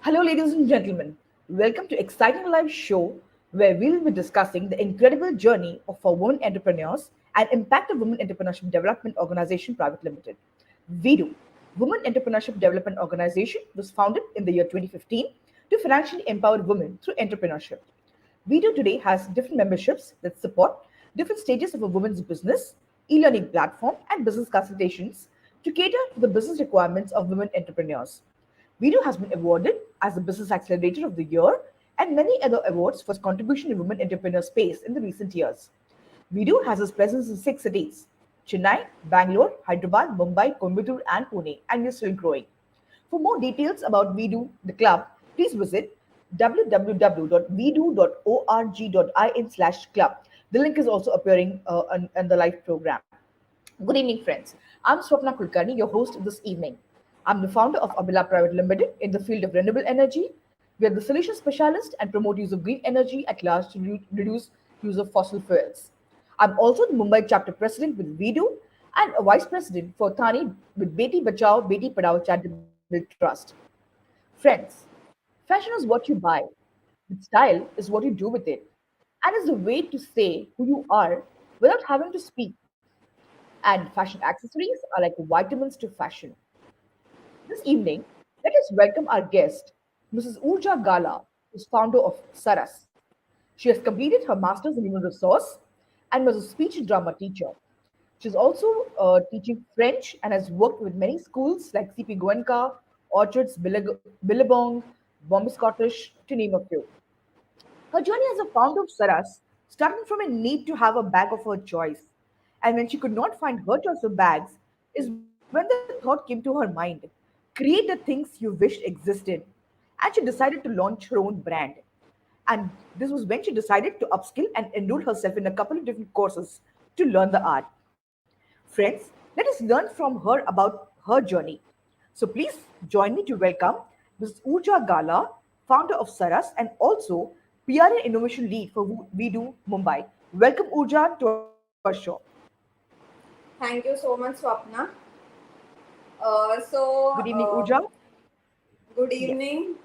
Hello, ladies and gentlemen. Welcome to exciting live show where we will be discussing the incredible journey of our women entrepreneurs and impact of Women Entrepreneurship Development Organization Private Limited. WEDO, Women Entrepreneurship Development Organization, was founded in the year 2015 to financially empower women through entrepreneurship. WEDO today has different memberships that support different stages of a woman's business, e-learning platform, and business consultations to cater to the business requirements of women entrepreneurs. Video has been awarded as the Business Accelerator of the Year and many other awards for its contribution in women entrepreneur space in the recent years. Video has its presence in six cities: Chennai, Bangalore, Hyderabad, Mumbai, Coimbatore, and Pune, and is still growing. For more details about Vidu, the club, please visit www.vidu.org.in/club. The link is also appearing on the live program. Good evening, friends. I'm Swpna Kulkarnii, your host this evening. I'm the founder of Abhillabh Private Limited in the field of renewable energy. We are the solution specialist and promote use of green energy at large to reduce use of fossil fuels. I'm also the Mumbai Chapter President with WEDO and a Vice President for Thane with Beti, Bachao, Beti, Padhao Charitable Trust. Friends, fashion is what you buy, but style is what you do with it, and is a way to say who you are without having to speak. And fashion accessories are like vitamins to fashion. This evening, let us welcome our guest, Mrs. Urja Gala, who is founder of Saras. She has completed her master's in human resource and was a speech and drama teacher. She is also teaching French and has worked with many schools like CP Goenka, Orchards, Billabong, Bombay Scottish, to name a few. Her journey as a founder of Saras started from a need to have a bag of her choice. And when she could not find her choice of bags, is when the thought came to her mind: create the things you wished existed. And she decided to launch her own brand. And this was when she decided to upskill and enroll herself in a couple of different courses to learn the art. Friends, let us learn from her about her journey. So please join me to welcome Ms. Urja Gala, founder of Saras and also PR and Innovation Lead for We Do Mumbai. Welcome, Urja, to our show. Thank you so much, Swapna. Good evening, Urja. Good Yes. evening.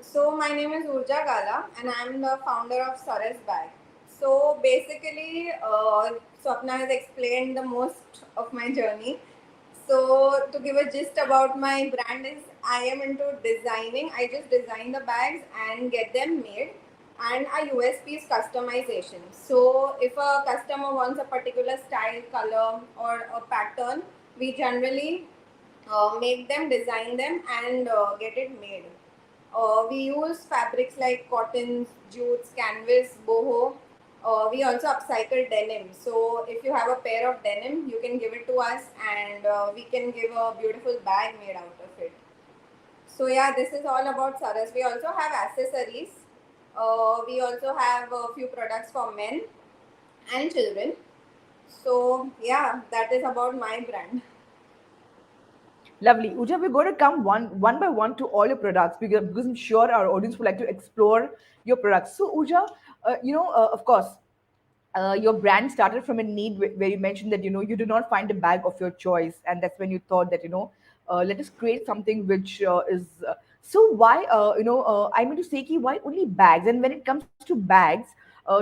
So, my name is Urja Gala, and I'm the founder of Saras Bag. So, basically, Swapna has explained the most of my journey. So, to give a gist about my brand is I am into designing. I just design the bags and get them made. And our USP is customization. So, if a customer wants a particular style, color, or a pattern, we generally make them, design them, and get it made. We use fabrics like cottons, jutes, canvas, boho. We also upcycle denim. So if you have a pair of denim, you can give it to us, and we can give a beautiful bag made out of it. So yeah, this is all about Saras. We also have accessories. We also have a few products for men and children. So yeah, that is about my brand. Lovely. Uja, we're going to come one by one to all your products because I'm sure our audience would like to explore your products. So, Uja, of course, your brand started from a need where you mentioned that you do not find a bag of your choice, and that's when you thought that let us create something which is so why I mean to say ki, why only bags? And when it comes to bags,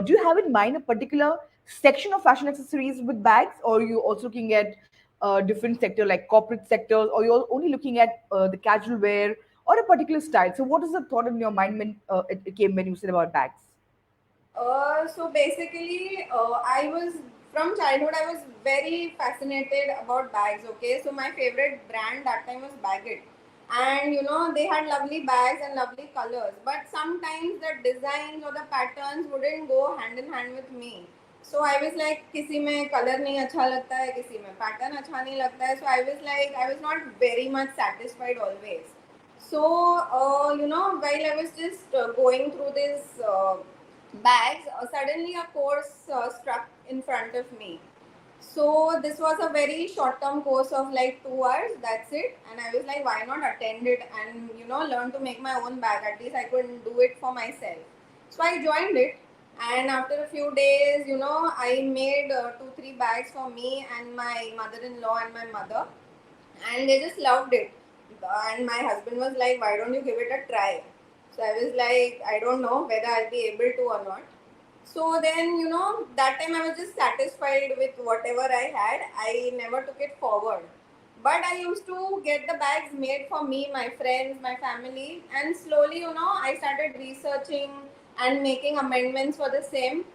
do you have in mind a particular section of fashion accessories with bags, or you also looking at different sector like corporate sectors, or you're only looking at the casual wear or a particular style? So what is the thought in your mind when it came when you said about bags? So basically, I was from childhood. I was very fascinated about bags. Okay, so my favorite brand that time was Baggett, and they had lovely bags and lovely colors. But sometimes the designs or the patterns wouldn't go hand in hand with me. So I was like, किसी में color नहीं अच्छा लगता है, किसी में pattern अच्छा नहीं लगता है. So I was like, I was not very much satisfied always. So, while I was just going through this bags, suddenly a course struck in front of me. So, this was a very short term course of like 2 hours, that's it. And I was like, why not attend it and, learn to make my own bag? At least I could do it for myself. So, I joined it. And after a few days, I made 2, 3 bags for me and my mother in law and my mother, and they just loved it. And my husband was like, why don't you give it a try? So I was like, I don't know whether I'll be able to or not. So then, that time I was just satisfied with whatever I had. I never took it forward. But I used to get the bags made for me, my friends, my family, and slowly, I started researching and making amendments for the same.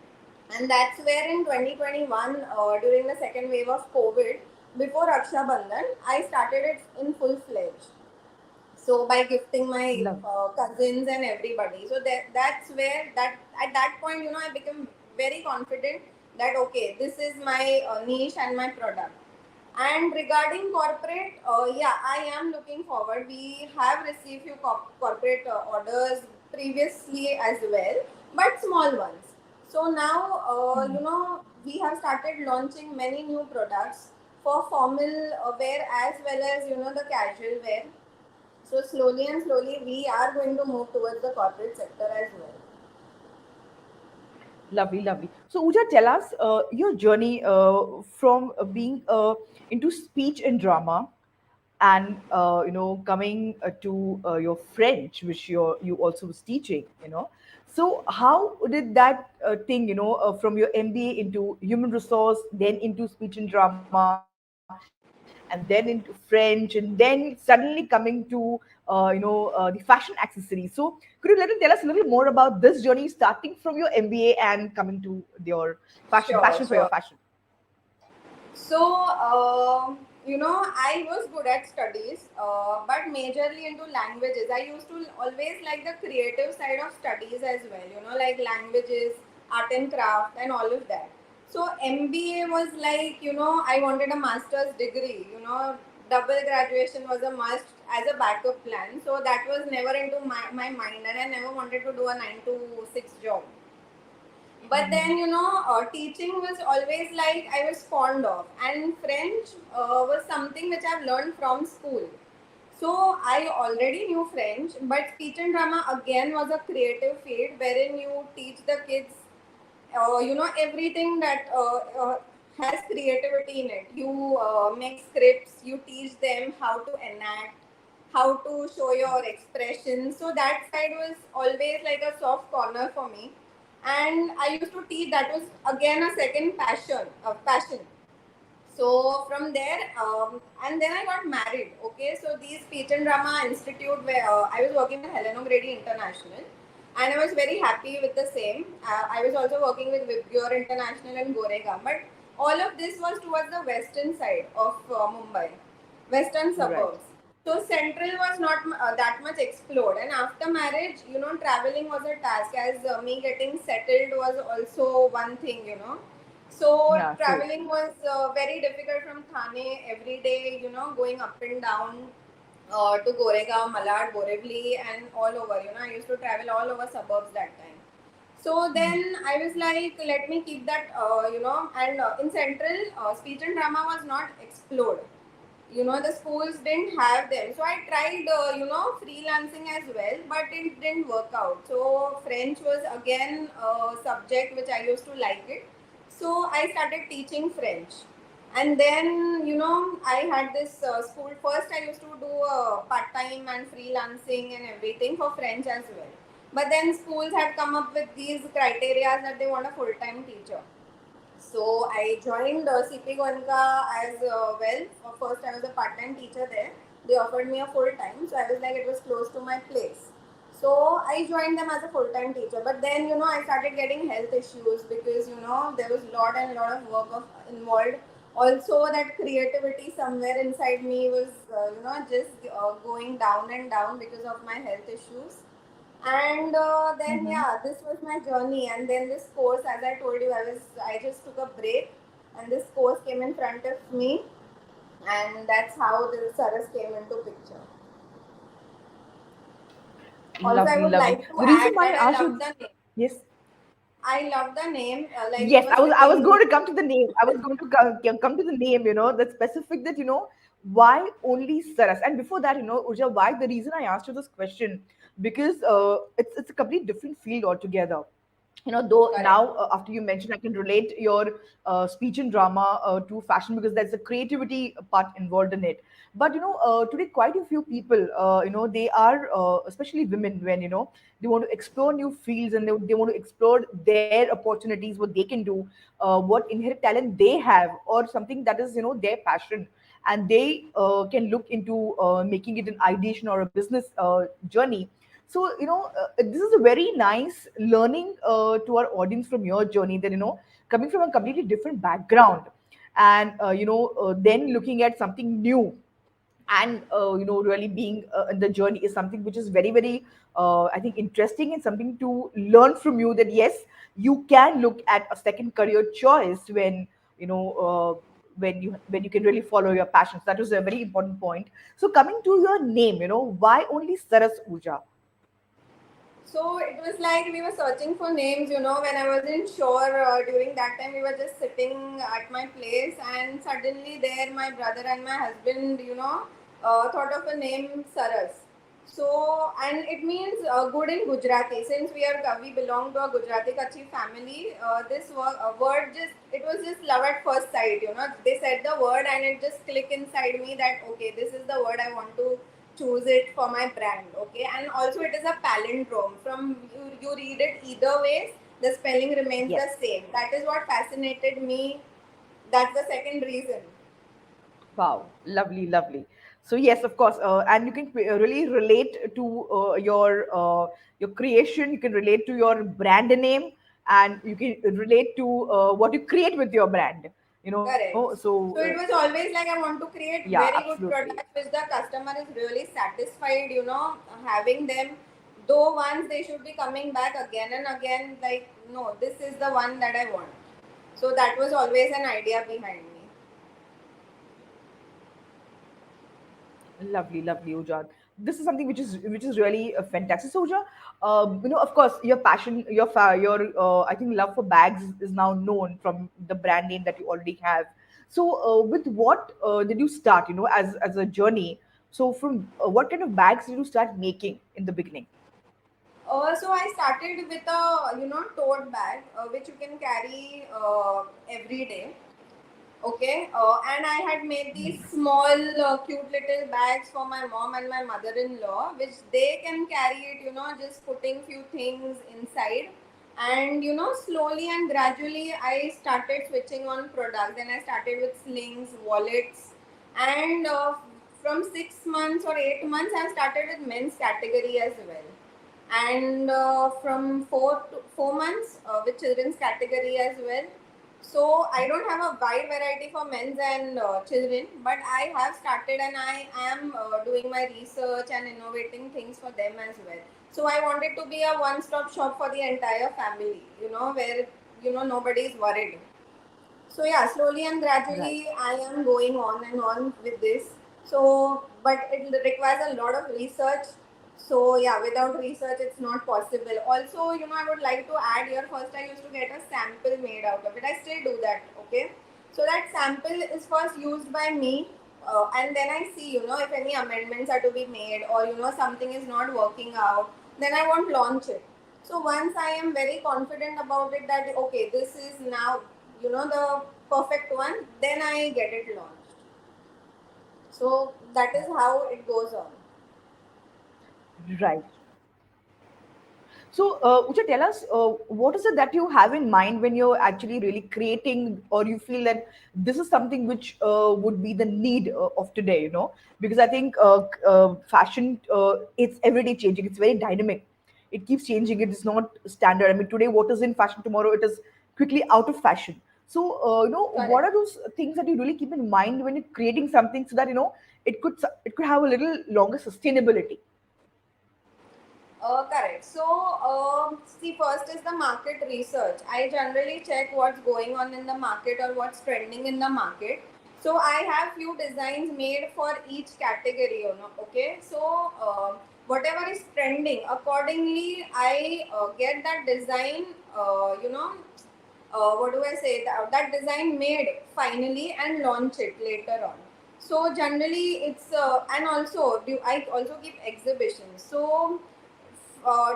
And that's where in 2021, during the second wave of COVID, before Raksha Bandhan, I started it in full fledged. So by gifting my Love. cousins and everybody. So that's where that at that point, I became very confident that okay, this is my niche and my product. And regarding corporate, yeah, I am looking forward. We have received few corporate orders previously as well, but small ones. So now, we have started launching many new products for formal wear as well as the casual wear. So slowly and slowly, we are going to move towards the corporate sector as well. Lovely, lovely. So, Uja, tell us your journey from being into speech and drama, and coming to your French, which you also was teaching. So how did that thing, from your MBA into human resource, then into speech and drama, and then into French, and then suddenly coming to the fashion accessories. So could you tell us a little more about this journey, starting from your MBA and coming to your passion for your Sure, fashion? sure. So, I was good at studies, but majorly into languages. I used to always like the creative side of studies as well, like languages, art and craft, and all of that. So, MBA was like, I wanted a master's degree, double graduation was a must as a backup plan. So, that was never into my mind, and I never wanted to do a 9 to 6 job. But then teaching was always like I was fond of, and French was something which I've learned from school. So I already knew French, but speech and drama again was a creative field wherein you teach the kids everything that has creativity in it. You make scripts, you teach them how to enact, how to show your expression. So that side was always like a soft corner for me, and I used to teach. That was again a second passion. So from there, and then I got married. Okay, so these speech and drama institute where I was working with Helena Grady International, and I was very happy with the same. I was also working with Vibgyor International and Goregaon, but all of this was towards the western side of Mumbai, western Right. suburbs. So central was not that much explored, and after marriage, traveling was a task. As me getting settled was also one thing. So Yeah, true. traveling was very difficult from Thane every day, going up and down to Goregaon, Malad, Borivali, and all over. I used to travel all over suburbs that time. So then I was like, let me keep that, and in Central, speech and drama was not explored. The schools didn't have them. So I tried, freelancing as well, but it didn't work out. So French was again a subject which I used to like it. So I started teaching French. And then, I had this school. First, I used to do part time and freelancing and everything for French as well. But then schools had come up with these criteria that they want a full time teacher. So I joined CP Goenka as well. First, I was a part-time teacher there. They offered me a full-time, so I was like, it was close to my place. So I joined them as a full-time teacher. But then, I started getting health issues because, there was lot of work involved. Also, that creativity somewhere inside me was, just going down and down because of my health issues. And then Mm-hmm. yeah, this was my journey. And then this course, as I told you, I just took a break, and this course came in front of me, and that's how the Saras came into picture. Also, I Lovely, would lovely. like to The reason add why that I I asked love you, the name. yes, I love the name. Like yes, it was I was fitting going me. to come to the name. I was going to come to the name. That's specific. That why only Saras. And before that, Urja, why the reason I asked you this question, because it's a complete different field altogether. Though Correct. now, after you mentioned, I can relate your speech and drama to fashion, because there's a creativity part involved in it. But today quite a few people, they are, especially women, when they want to explore new fields, and they want to explore their opportunities, what they can do, what inherent talent they have, or something that is their passion, and they can look into making it an ideation or a business journey. So this is a very nice learning to our audience from your journey, that coming from a completely different background, and then looking at something new, and really being in the journey, is something which is very, very I think interesting, and something to learn from you, that yes, you can look at a second career choice when you know when you can really follow your passions. That was a very important point. So coming to your name, why only Saras Uja? So it was like we were searching for names, when I wasn't sure. During that time, we were just sitting at my place, and suddenly there, my brother and my husband, thought of a name Saras. So, and it means good in Gujarati. Since we belong to a Gujarati Kachi family, this word just, it was just love at first sight. They said the word, and it just clicked inside me that okay, this is the word I want to choose it for my brand. Okay, and also it is a palindrome. From you read it either ways, the spelling remains the Yes. same. That is what fascinated me. That's the second reason. Wow, lovely, lovely. So yes, of course, and you can really relate to your creation. You can relate to your brand name, and you can relate to what you create with your brand. Correct. So So it was always like I want to create yeah, very good absolutely. products which the customer is really satisfied, having them. Though once they should be coming back again and again, like, no, this is the one that I want. So that was always an idea behind me. Lovely, lovely, Uja. This is something which is really fantastic. So, Uja, of course, your passion, your I think love for bags is now known from the brand name that you already have. So, with what did you start? As a journey. So, from what kind of bags did you start making in the beginning? So I started with a tote bag which you can carry every day. Okay, and I had made these small, cute little bags for my mom and my mother-in-law, which they can carry it, just putting few things inside. And slowly and gradually, I started switching on products. Then I started with slings, wallets, and from 6 months or 8 months, I started with men's category as well. And from 4 months with children's category as well. So I don't have a wide variety for men's and children, but I have started and I am doing my research and innovating things for them as well. So I wanted to be a one-stop shop for the entire family, where nobody is worried. So yeah, slowly and Right. gradually I am going on and on with this. So, but it requires a lot of research. So yeah, without research it's not possible. Also, I would like to add here, first I used to get a sample made out of it. I still do that, okay? So that sample is first used by me, and then I see, if any amendments are to be made, or something is not working out, then I won't launch it. So once I am very confident about it that okay, this is now the perfect one, then I get it launched. So that is how it goes on. Right. So, Ucha, tell us, what is it that you have in mind when you're actually really creating, or you feel that this is something which would be the need of today, Because I think fashion, it's everyday changing, it's very dynamic. It keeps changing, it is not standard. I mean, today, what is in fashion, tomorrow, it is quickly out of fashion. So, what Correct. are those things that you really keep in mind when you're creating something, so that, it could have a little longer sustainability? Correct. So, see, first is the market research. I generally check what's going on in the market or what's trending in the market. So, I have few designs made for each category, okay? So, whatever is trending, accordingly, I get that design, what do I say, that design made finally and launch it later on. So generally it's and also I also keep exhibitions. So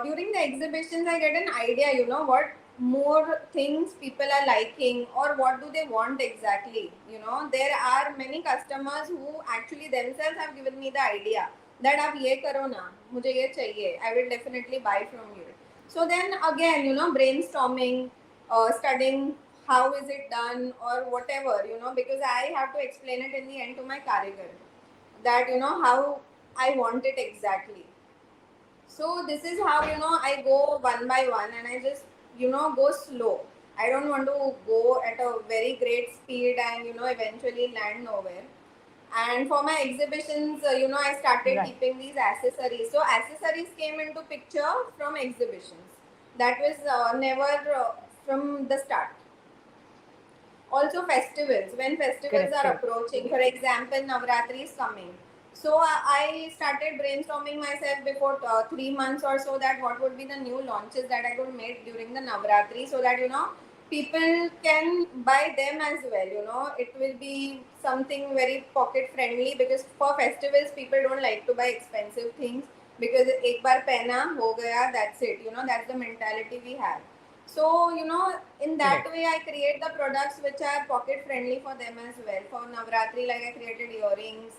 during the exhibitions I get an idea, what more things people are liking, or what do they want exactly. There are many customers who actually themselves have given me the idea that आप ये करो ना, मुझे ये चाहिए, I will definitely buy from you. So then again, brainstorming, studying how is it done or whatever, because I have to explain it in the end to my karigar, that how I want it exactly. So this is how I go one by one, and I just go slow. I don't want to go at a very great speed and eventually land nowhere. And for my exhibitions, I started Right. keeping these accessories. So accessories came into picture from exhibitions. That was never from the start. Also festivals, when festivals Correct. are Correct. approaching, for example Navratri is coming. So I started brainstorming myself before 3 months or so, that what would be the new launches that I could make during the Navratri, so that people can buy them as well. It will be something very pocket friendly, because for festivals people don't like to buy expensive things, because ek bar pehna ho gaya, that's it. That's the mentality we have. So, in that Correct. way, I create the products which are pocket friendly for them as well. For Navratri, like I created earrings,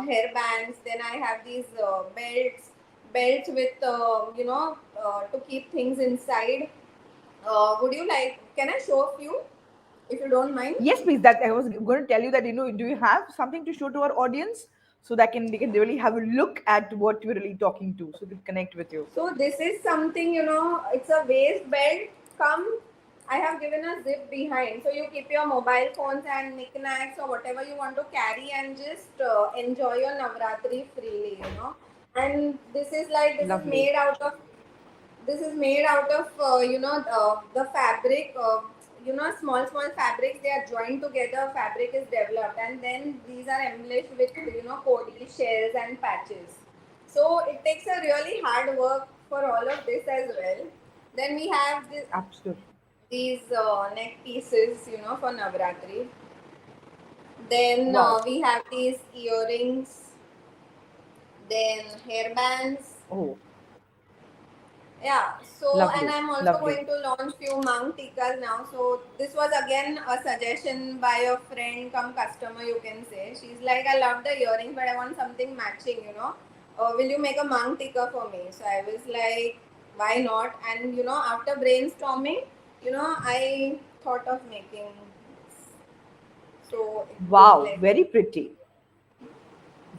hair bands. Then I have these belts with, to keep things inside. Would you like? Can I show a few, if you don't mind? Yes, please. That I was going to tell you that, do you have something to show to our audience so that can they can really have a look at what we're really talking to, so they can connect with you. So this is something, it's a waist belt. Come, I have given a zip behind. So you keep your mobile phones and knickknacks or whatever you want to carry, and just enjoy your Navratri freely. And Lovely. this is made out of the fabric. Small small fabrics, they are joined together. Fabric is developed, and then these are embellished with kodli shells and patches. So it takes a really hard work for all of this as well. Then we have Absolutely. these neck pieces, for Navratri. Then Wow. we have these earrings, then hair bands. Oh, Yeah, so and lovely. I'm also Lovely. going to launch few Mang Tikas now. So this was again a suggestion by a friend come customer, you can say. She's like, I love the earrings, but I want something matching. Will you make a Mang Tika for me? So I was like, why not? And after brainstorming, I thought of making this. So it is Wow. like, Very pretty.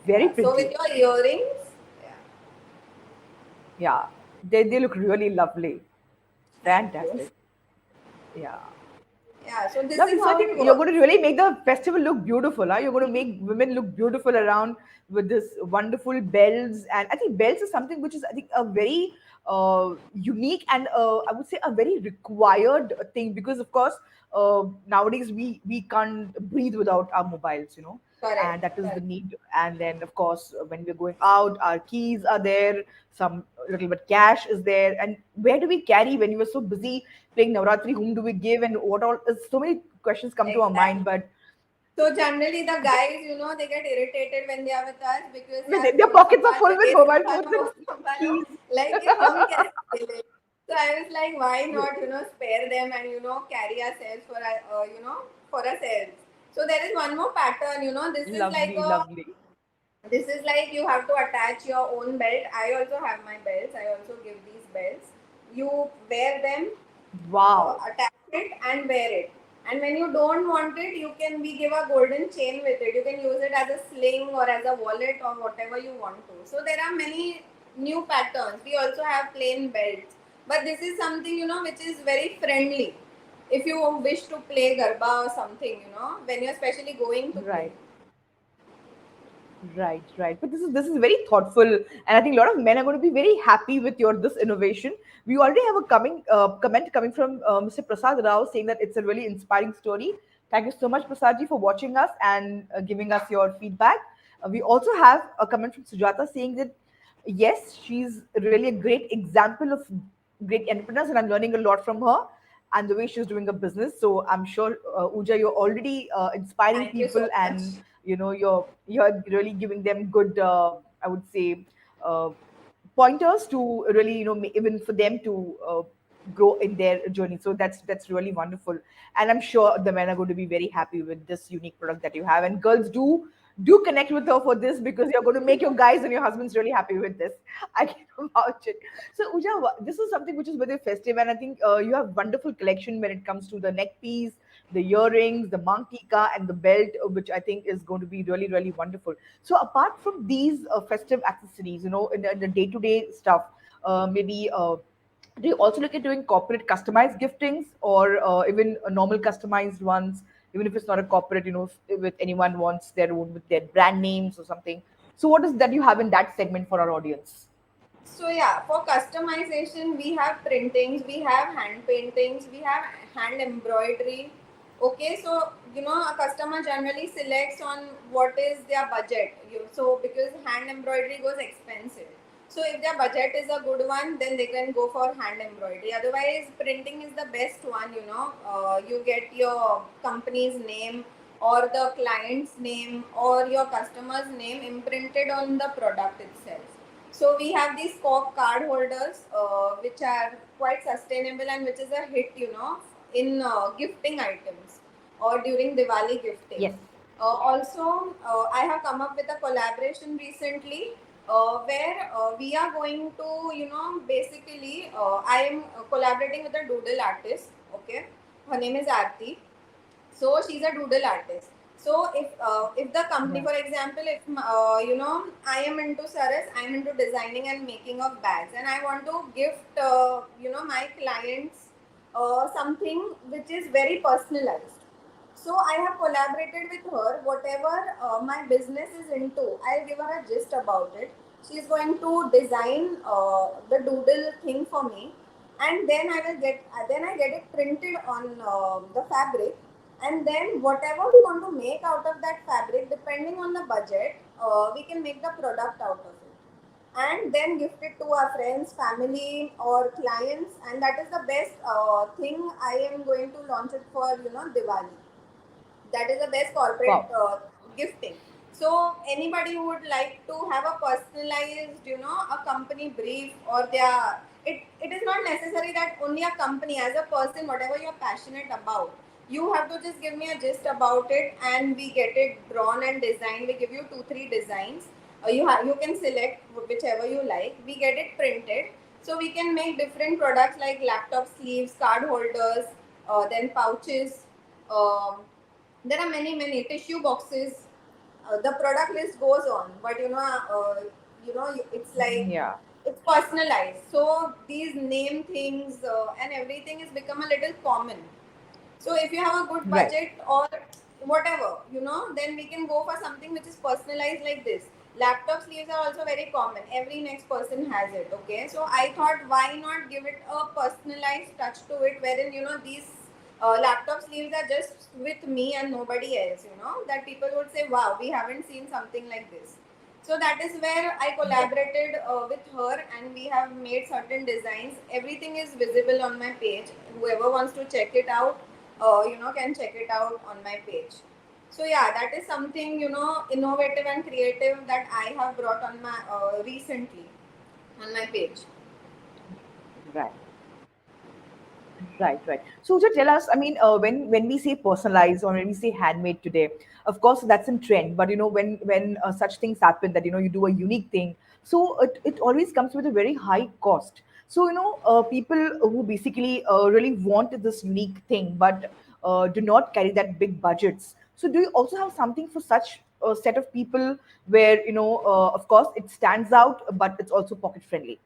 Very yeah. So with pretty. your earrings, yeah. Yeah. They look really lovely. Thank you. Fantastic. Yeah. Yeah, so this Lovely. is So I how it think you're going works. to really make the festival look beautiful. Huh? You're going to make women look beautiful around with this wonderful bells. And I think bells is something which is, I think, a very unique and I would say a very required thing, because, of course, nowadays we can't breathe without our mobiles, Correct, and that is the correct. need. And then, of course, when we're going out, our keys are there, some little bit cash is there. And where do we carry when you were so busy playing Navratri? Whom do we give, and what all? So many questions come to our mind, Exactly. but So generally the guys, they get irritated when they are with us, because यार their phone pockets are संभालो, full with ये mobile phones संभालो, and वो संभालो, keys. like कि हम कैसे खेलें? So I was like, why not, spare them and carry ourselves for ourselves. So there is one more pattern, Lovely, lovely. this is like you have to attach your own belt. I also have my belts. I also give these belts. You wear them, Wow. attach it and wear it. And when you don't want it, we give a golden chain with it. You can use it as a sling or as a wallet or whatever you want to. So there are many new patterns. We also have plain belts. But this is something, which is very friendly. If you wish to play Garba or something, when you're especially going to play. Right. Right, right. But this is very thoughtful, and I think a lot of men are going to be very happy with your this innovation. We already have a coming comment coming from Mr. Prasad Rao saying that it's a really inspiring story. Thank you so much, Prasadji, for watching us and giving us your feedback. We also have a comment from Sujata saying that yes, she's really a great example of great entrepreneurs, and I'm learning a lot from her and the way she's doing a business. So I'm sure, Uja, you're already inspiring Thank you so people, much. and you're really giving them good, I would say, uh, pointers to really, even for them to grow in their journey. So that's really wonderful, and I'm sure the men are going to be very happy with this unique product that you have. And girls, do connect with her for this, because you're going to make your guys and your husbands really happy with this. I can vouch it. So Uja, this is something which is very festive, and I think you have wonderful collection when it comes to the neck piece, the earrings, the mantika, and the belt, which I think is going to be really, really wonderful. So apart from these festive accessories, in the day-to-day stuff, maybe do you also look at doing corporate customized giftings, or even normal customized ones, even if it's not a corporate, if anyone wants their own with their brand names or something? So what is that you have in that segment for our audience? So yeah, for customization, we have printings, we have hand paintings, we have hand embroidery. Okay, so a customer generally selects on what is their budget. So because hand embroidery goes expensive. So if their budget is a good one, then they can go for hand embroidery. Otherwise, printing is the best one. You get your company's name or the client's name or your customer's name imprinted on the product itself. So we have these cork card holders, which are quite sustainable and which is a hit, in gifting items or during Diwali gifting. Yes. Also, I have come up with a collaboration recently where we are going to, basically, I am collaborating with a doodle artist. Okay, her name is Aarti. So she's a doodle artist. So if the company, Right. for example, if I am into Saras, I am into designing and making of bags, and I want to gift my clients something which is very personalized. So I have collaborated with her. Whatever my business is into, I'll give her a gist about it. She's going to design the doodle thing for me, and then I get it printed on the fabric, and then whatever we want to make out of that fabric, depending on the budget, we can make the product out of it and then gift it to our friends, family, or clients. And that is the best thing. I am going to launch it for Diwali. That is the best corporate Wow. gifting. So anybody who would like to have a personalized, a company brief, or it is not necessary that only a company. As a person, whatever you're passionate about, you have to just give me a gist about it, and we get it drawn and designed. We give you 2-3 designs. You can select whichever you like. We get it printed, so we can make different products like laptop sleeves, card holders, then pouches. Um, there are many tissue boxes. The product list goes on, but it's like Yeah. it's personalized. So these name things and everything has become a little common. So if you have a good Right. budget or whatever, then we can go for something which is personalized like this. Laptop sleeves are also very common. Every next person has it. Okay, so I thought, why not give it a personalized touch to it, wherein these laptop sleeves are just with me and nobody else. That people would say, wow, we haven't seen something like this. So that is where I Right. collaborated with her, and we have made certain designs. Everything is visible on my page. Whoever wants to check it out, can check it out on my page. So yeah, that is something innovative and creative that I have brought on my recently on my page. Right. Right, right. So to tell us, I mean, when we say personalized or when we say handmade today, of course that's in trend. But when such things happen, that you do a unique thing, so it always comes with a very high cost. So people who basically really want this unique thing, but do not carry that big budgets. So do you also have something for such a set of people, where of course it stands out, but it's also pocket friendly?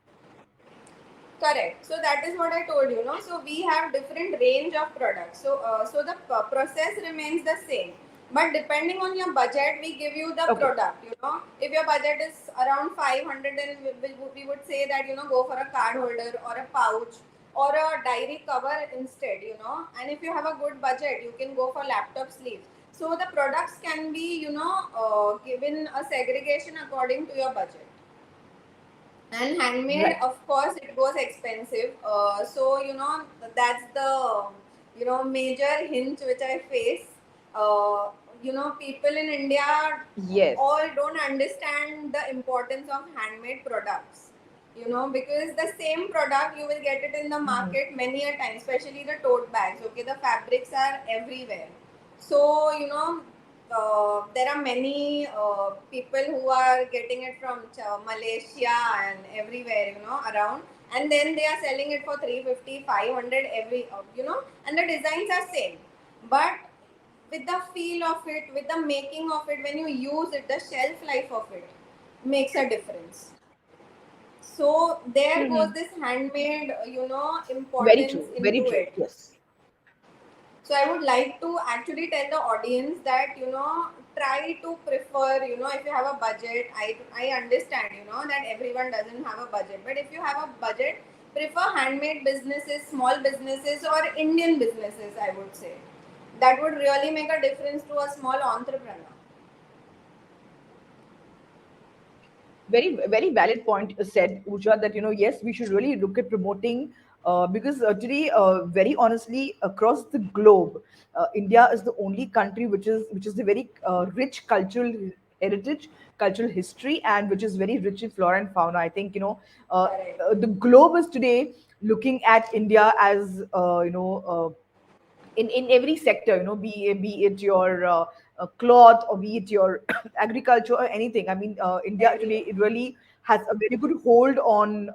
Correct. So that is what I told you. No, so we have different range of products. So the process remains the same, but depending on your budget, we give you the Okay. product. If your budget is around 500, then we would say that go for a card holder or a pouch or a diary cover instead. And if you have a good budget, you can go for laptop sleeves. So the products can be given a segregation according to your budget. And handmade, Right. of course, it goes expensive. So that's the major hinge which I face. uh, People in India Yes. all don't understand the importance of handmade products. because the same product you will get it in the Mhm. market many a time, especially the tote bags. Okay, the fabrics are everywhere. So there are many people who are getting it from Malaysia and everywhere, around, and then they are selling it for 350, 500 every, and the designs are same, but with the feel of it, with the making of it, when you use it, the shelf life of it makes a difference. So there Mhm. goes this handmade, Very importance true. Very into true. it. Yes. So I would like to actually tell the audience that, try to prefer, if you have a budget, I understand, that everyone doesn't have a budget, but if you have a budget, prefer handmade businesses, small businesses, or Indian businesses, I would say. That would really make a difference to a small entrepreneur. Very valid point said, Uja, that yes, we should really look at promoting, because today, very honestly, across the globe, India is the only country which is the very rich cultural heritage, cultural history, and which is very rich in flora and fauna. I think Correct. the globe is today looking at India as in every sector, be it your cloth, or be it your agriculture or anything. I mean, India today, Everywhere. it really has a very good hold on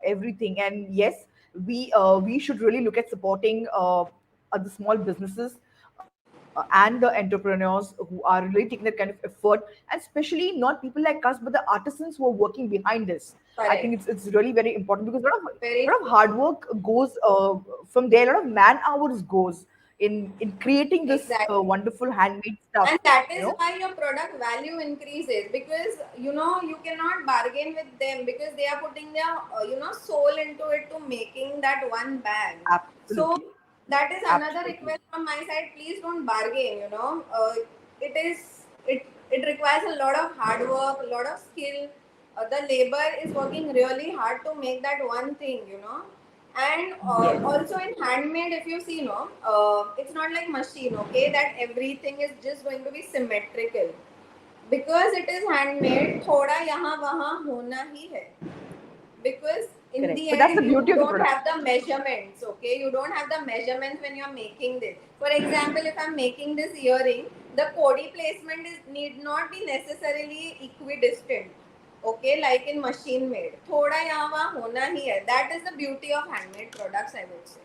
everything. And yes, we should really look at supporting the small businesses and the entrepreneurs who are really taking that kind of effort, and especially not people like us, but the artisans who are working behind this. I think it's Correct. it's really very important, because a lot Very of true. hard work goes from there. A lot of man hours goes in creating this Exactly. wonderful handmade stuff. And that You is know, why your product value increases, because you cannot bargain with them, because they are putting their soul into it to making that one bag. So absolutely, that is another absolutely. request from my side. Please don't bargain. It is it requires a lot of hard work, a lot of skill. The labor is working really hard to make that one thing. And Yes, also in handmade, if you see, no, it's not like machine, okay, that everything is just going to be symmetrical. Because it is handmade, thoda yahan wahan hona hi hai. Because in correct. the But that's end, the you beauty of the don't product. have the measurements, okay, you don't have the measurements when you're making this. For example, if I'm making this earring, the kodi placement is need not be necessarily equidistant, okay, like in machine made. Thoda yahan wahan hona hi hai. That is the beauty of handmade products, I would say.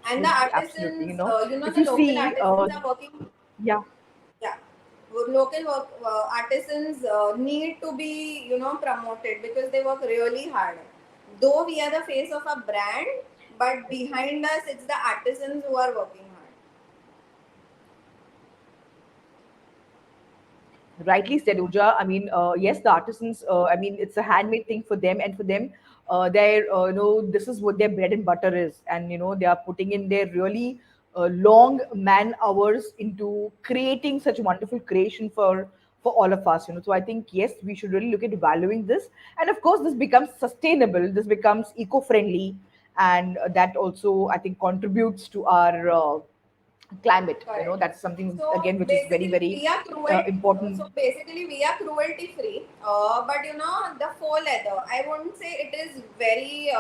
And the Absolutely, absolutely. artisans, If the you local see, artisans are working. yeah. Yeah, local work, artisans need to be promoted, because they work really hard. Though we are the face of a brand, but behind us it's the artisans who are working hard. Rightly said, Uja. I mean, yes, the artisans. I mean, it's a handmade thing for them, and for them, their this is what their bread and butter is, and they are putting in their really long man hours into creating such wonderful creation for all of us. So I think yes, we should really look at valuing this, and of course, this becomes sustainable. This becomes eco-friendly, and that also I think contributes to our climate. Correct. That's something So again which is very basically, very we are cruelty. important. We are cruelty free. But the faux leather, I wouldn't say it is very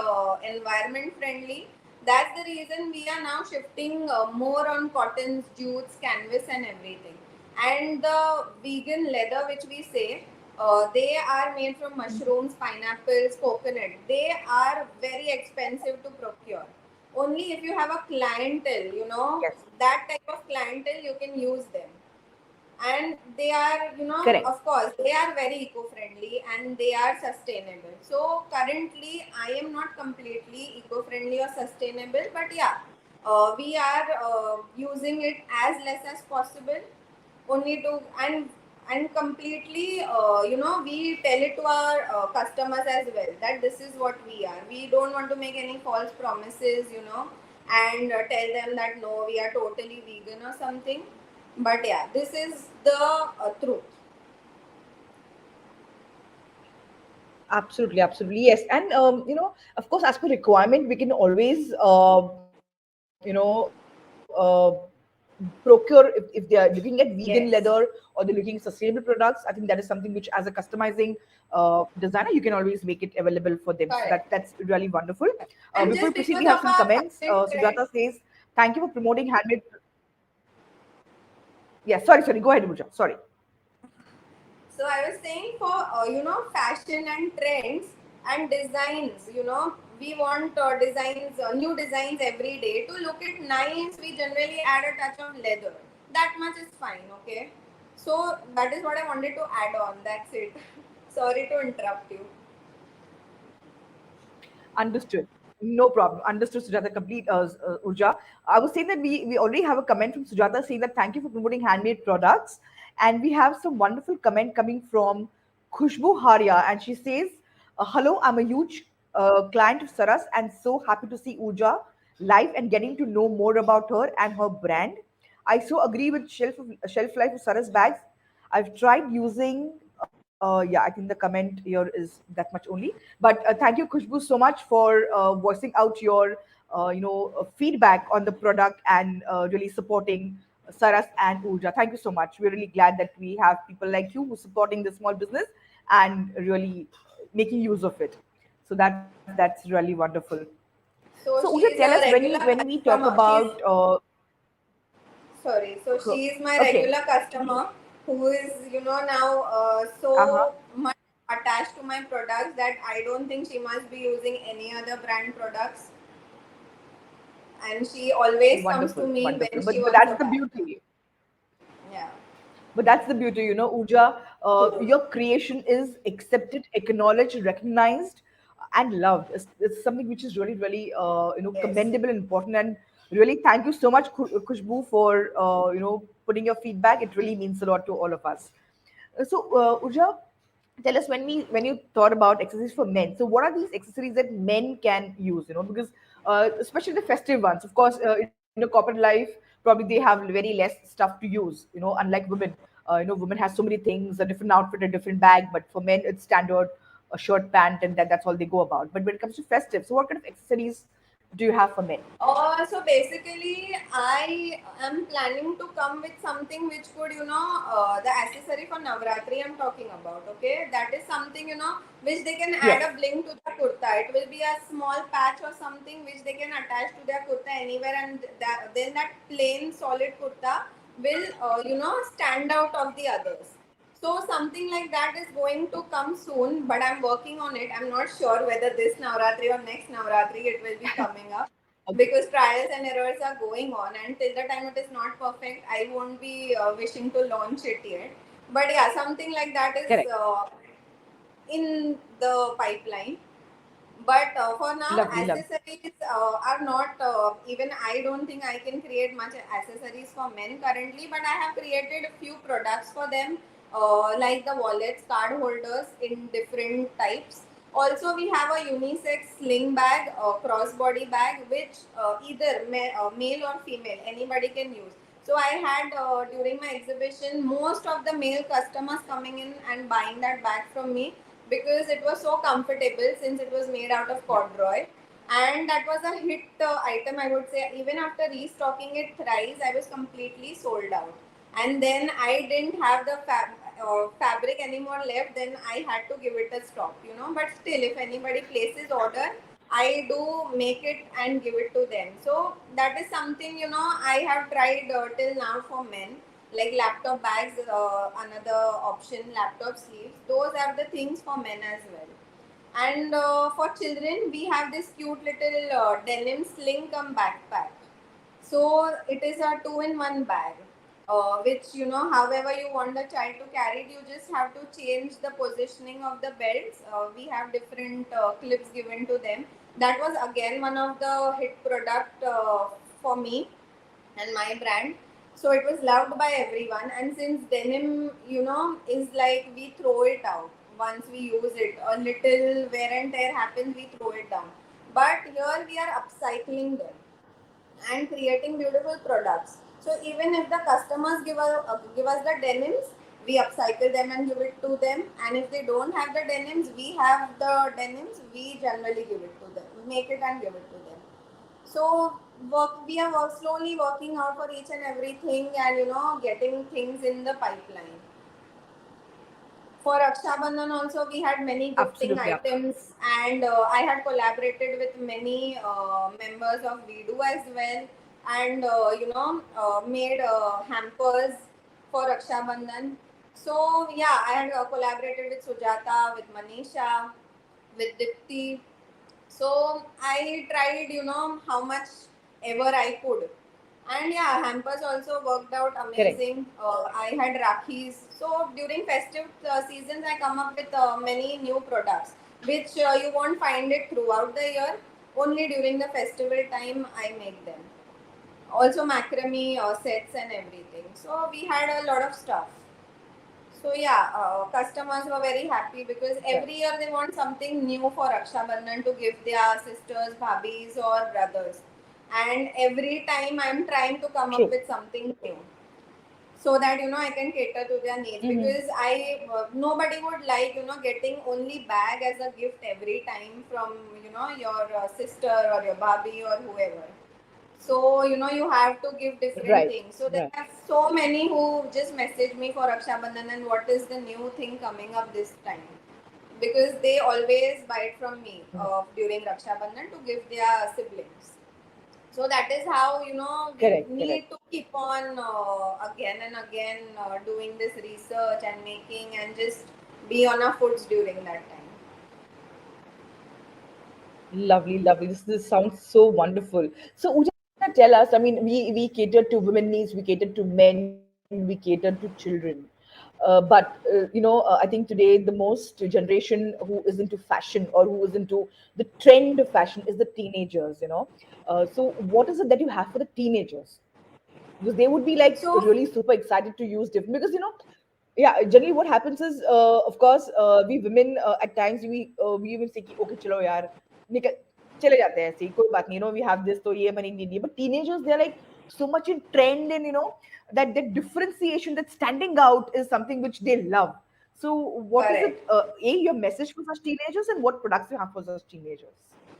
environment friendly. That's the reason we are now shifting more on cottons, jutes, canvas, and everything. And the vegan leather, which we say, they are made from mushrooms, pineapples, coconut. They are very expensive to procure. Only if you have a clientele, Yes, that type of clientele, you can use them. And they are, correct. of course, they are very eco-friendly and they are sustainable. So currently I am not completely eco-friendly or sustainable, but yeah, we are using it as less as possible, only to, and completely, we tell it to our customers as well, that this is what we are. We don't want to make any false promises, and tell them that no, we are totally vegan or something. But yeah, this is the truth. Absolutely, absolutely. Yes. And of course, as per requirement, we can always procure, if they are looking at vegan Yes. leather or they're looking at sustainable products. I think that is something which, as a customizing designer, you can always make it available for them. So Correct. that's really wonderful. And Before we just proceed, because we have of some our comments. fashion trend, Sujata says, "Thank you for promoting handmade." Yeah, sorry. Go ahead, Muja. Sorry. so I was saying for fashion and trends and designs. We want designs, new designs every day. To look it nice, we generally add a touch of leather. That much is fine, okay? So that is what I wanted to add on. That's it. Sorry to interrupt you. Understood. No problem. Understood, Sujata. Complete, Urja. I was saying that we already have a comment from Sujata saying that thank you for promoting handmade products. And we have some wonderful comment coming from Khushbu Haria. And she says, hello, I'm a huge client of Saras and so happy to see Urja live and getting to know more about her and her brand. I so agree with shelf life of Saras bags. I've tried using, yeah, I think the comment here is that much only. But thank you, Khushbu, so much for voicing out your, feedback on the product and really supporting Saras and Urja. Thank you so much. We're really glad that we have people like you who supporting the small business and really making use of it. So that's really wonderful. So So Urja, she tell us is a when regular we talk customer. about She's sorry. So she is my okay, regular customer who is now uh-huh, so much attached to my products that I don't think she must be using any other brand products, and she always comes to wonderful, me wonderful. when she But wants that's a the bag. beauty. Yeah. But that's the beauty, Uja. True. Your creation is accepted, acknowledged, recognized, and loved. It's something which is really, really, Yes. commendable and important. And really, thank you so much, Khushbu, for putting your feedback. It really means a lot to all of us. So, Uja, tell us when you thought about accessories for men. So, what are these accessories that men can use? Because especially the festive ones. Of course, in a corporate life, probably they have very less stuff to use. Unlike women. Women has so many things, a different outfit, a different bag. But for men, it's standard a shirt, pant, and that's all they go about. But when it comes to festive, so what kind of accessories do you have for men? So basically, I am planning to come with something which could, the accessory for Navratri I'm talking about. Okay, that is something which they can add Yes, a bling to the kurta. It will be a small patch or something which they can attach to their kurta anywhere, and then that plain solid kurta will, stand out of the others. So something like that is going to come soon, but I'm working on it. I'm not sure whether this Navratri or next Navratri it will be coming up okay, because trials and errors are going on, and till the time it is not perfect, I won't be wishing to launch it yet. But yeah, something like that is correct, in the pipeline. But for now, lovely, lovely. accessories are not even. I don't think I can create much accessories for men currently, but I have created a few products for them, like the wallets, card holders in different types. Also, we have a unisex sling bag, crossbody bag, which either male or female, anybody can use. So I had during my exhibition most of the male customers coming in and buying that bag from me because it was so comfortable since it was made out of Yeah, corduroy, and that was a hit item, I would say. Even after restocking it thrice, I was completely sold out, and then I didn't have the fabric anymore left. Then I had to give it a stop, but still, if anybody places order, I do make it and give it to them. So that is something I have tried till now for men, like laptop bags, another option, laptop sleeves. Those are the things for men as well. And for children, we have this cute little denim sling come backpack. So it is a two-in-one bag, which however you want the child to carry it, you just have to change the positioning of the belts. We have different clips given to them. That was again one of the hit product for me and my brand. So it was loved by everyone. And since denim, is like we throw it out once we use it. A little wear and tear happens, we throw it down. But here we are upcycling them and creating beautiful products. So even if the customers give us the denims, we upcycle them and give it to them. And if they don't have the denims, we have the denims. We generally give it to them, make it and give it to them. So we are slowly working out for each and everything, and getting things in the pipeline. For Raksha Bandhan also we had many gifting Absolutely. items, and I had collaborated with many members of WEDO as well, and made hampers for Raksha Bandhan. So yeah, I had collaborated with Sujata, with Manisha, with Dipti. So I tried, how much ever I could. And yeah, hampers also worked out Correct. amazing. I had Rakhis. So during festive seasons, I come up with many new products, which you won't find it throughout the year. Only during the festival time, I make them. Also macrame sets and everything. So we had a lot of stuff. So yeah, customers were very happy because Right. every year they want something new for Raksha Bandhan to give their sisters, bhabis or brothers. And every time I'm trying to come up True. with something new so that I can cater to their needs, Mm-hmm. because I nobody would like getting only bag as a gift every time from your sister or your bhabhi or whoever. So, you have to give different Right. things. So, there Right. are so many who just message me for Raksha Bandhan and what is the new thing coming up this time. Because they always buy it from me during Raksha Bandhan to give their siblings. So, that is how, we Correct. need Correct. to keep on again and again doing this research and making and just be on our foots during that time. Lovely, lovely. This sounds so wonderful. So, Uja, tell us. I mean, we cater to women needs, we cater to men, we cater to children. I think today the most generation who is into fashion or who is into the trend of fashion is the teenagers. So, what is it that you have for the teenagers? Because they would be like So, really super excited to use different, because yeah, generally what happens is, of course, we women, at times we even say कि, okay chalo yaar, निकल चले जाते हैं ऐसे ही, कोई बात नहीं, we have this, तो ये बनेंगे, but teenagers, they're like so much in trend, and that differentiation, that standing out is something which they love. So what is correct. it, your message for such teenagers, and what products you have for such teenagers?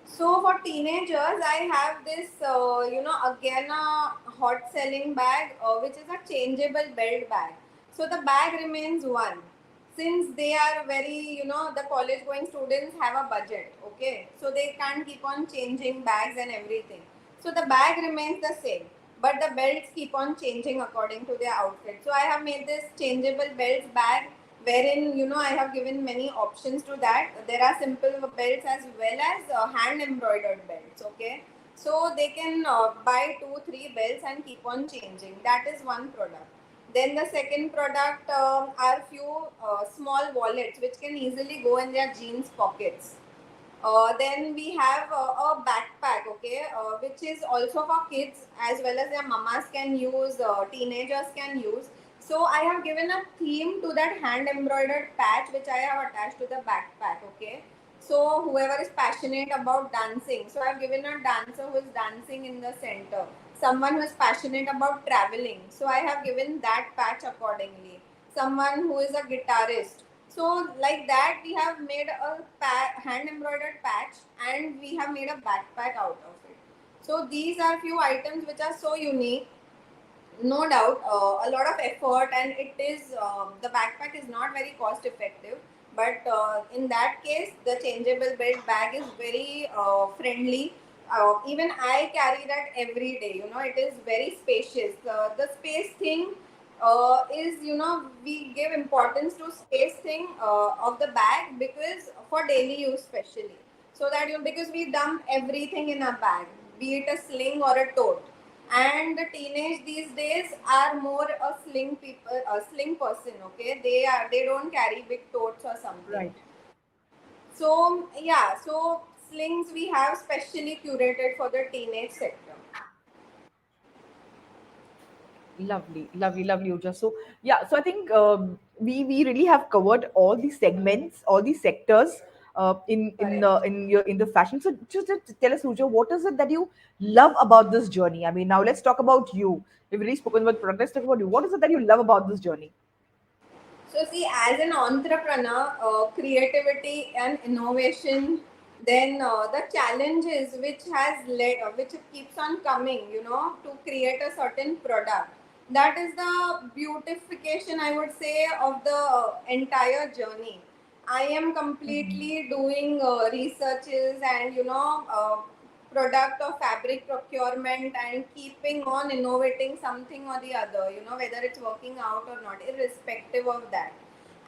So for teenagers, I have this, again a hot selling bag, which is a changeable belt bag. So the bag remains one. Since they are very, the college going students have a budget, okay? So they can't keep on changing bags and everything. So the bag remains the same, but the belts keep on changing according to their outfit. So I have made this changeable belts bag, wherein I have given many options to that. There are simple belts as well as hand embroidered belts, okay? So they can buy 2 3 belts and keep on changing. That is one product. Then the second product are few small wallets which can easily go in their jeans pockets. Then we have a backpack, okay, which is also for kids as well as their mamas can use, teenagers can use. So I have given a theme to that hand embroidered patch which I have attached to the backpack, okay. So whoever is passionate about dancing, so I've given a dancer who is dancing in the center. Someone who is passionate about traveling, so I have given that patch accordingly. Someone who is a guitarist, so like that, we have made a hand embroidered patch and we have made a backpack out of it. So these are few items which are so unique, no doubt, a lot of effort, and it is the backpack is not very cost effective. But in that case, the changeable belt bag is very friendly. Even I carry that every day. It is very spacious. The space thing is, we give importance to space thing of the bag because for daily use, especially. So that because we dump everything in a bag, be it a sling or a tote, and the teenage these days are more a sling people, a sling person, okay, they don't carry big totes or something. Right. So yeah, so slings we have specially curated for the teenage sector. Lovely, lovely, lovely, Uja. So yeah, so I think we really have covered all these segments, all these sectors Correct. in the fashion. So just tell us, Uja, what is it that you love about this journey? I mean, now let's talk about you. We've really spoken about product. Let's talk about you. What is it that you love about this journey? So see, as an entrepreneur, creativity and innovation Then the challenges which has led which keeps on coming, to create a certain product, that is the beautification, I would say, of the entire journey. I am Mhm. completely doing researches and product or fabric procurement and keeping on innovating something or the other, whether it's working out or not, irrespective of that.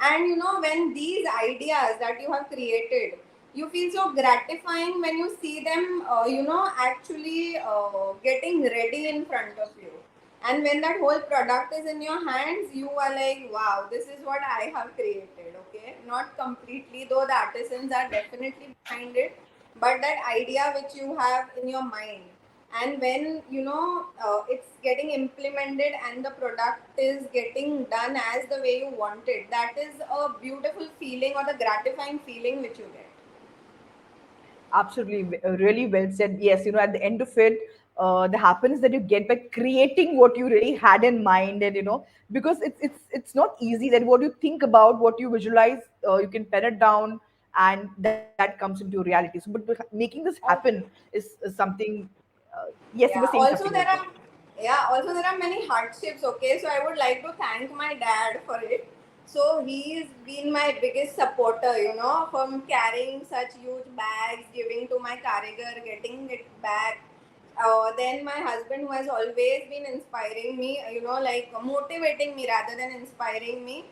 And when these ideas that you have created, you feel so gratifying when you see them actually getting ready in front of you. And when that whole product is in your hands, you are like, wow, this is what I have created. Okay, not completely, though the artisans are definitely behind it, but that idea which you have in your mind, and when it's getting implemented and the product is getting done as the way you want it, that is a beautiful feeling, or the gratifying feeling which you get. Absolutely, really well said. Yes, at the end of it, the happiness that you get by creating what you really had in mind, and because it's not easy. That what you think about, what you visualize, you can pen it down, and that comes into reality. So, but making this happen is something. Yes, you were saying Yeah, something, Urja. also there are many hardships. Okay, so I would like to thank my dad for it. So he's been my biggest supporter, from carrying such huge bags, giving to my karigar, getting it back. Then my husband, who has always been inspiring me, like motivating me rather than inspiring me.